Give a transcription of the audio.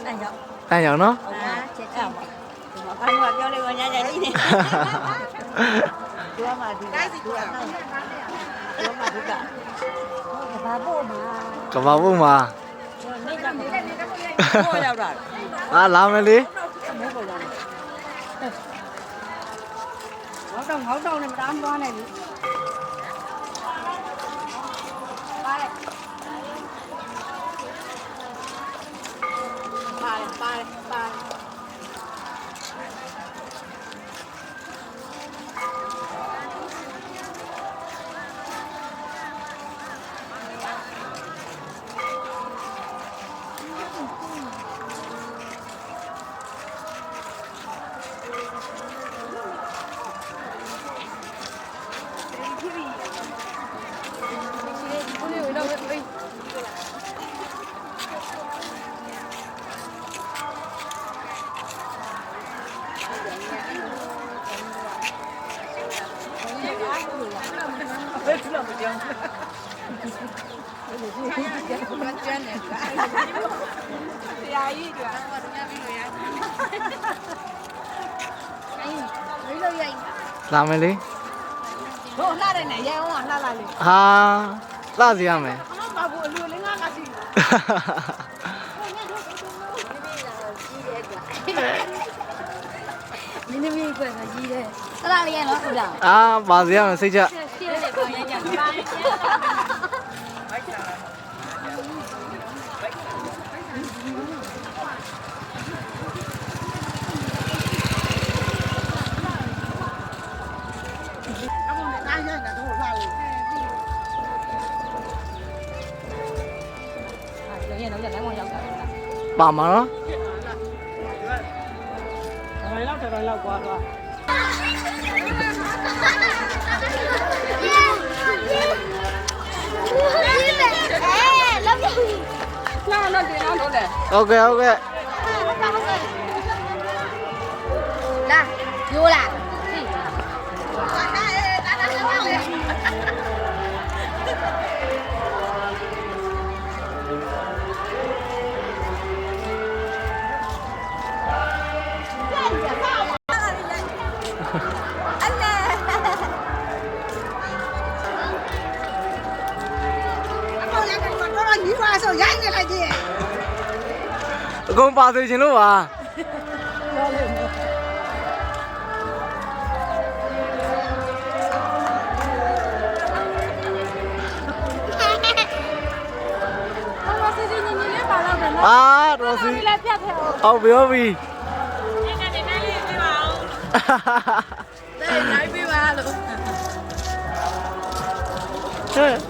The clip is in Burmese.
တန်းရောက်နော် ချက်ချပါဘာလို့ပြောလို့ညညလေးနေသူကမှဒီတိုင်းစီသူကနောက်သူကမှဒီကဘာဖို့မှာ ကဘာဖို့မှာ နေကြမှာဘောရောက်တာ အာလာမယ်လေ မဲပေါ်ရောက်တယ်ငေါတောင်းနဲ့မတမ်းသွားနဲ့လေပါ လာမယ်လေ ဟိုလှတယ်နဲ့ရဲအောင်လှလာလေ ဟာလှစီရမယ် ဘာဘူးအလူလေးငါကစီမင်းသမီးကွယ်ကကြီးတယ်တလားလေးရနော်ဟုတ်လား အာပါစီရမယ်စိတ်ချ ရှင်းတယ်ပေါ့ရကြပါပါမှာနော် တော်လောက်ကွာတော့လာတင်အောင်လုပ်တယ် ဟုတ်ကဲ့ဟုတ်ကဲ့ လာယိုးလာအကုန်ပါစေခြင်းလို့ပါအာတော်စီဟုတ်ပြီဟုတ်ပြီ对，来一杯吧，ဟဲ့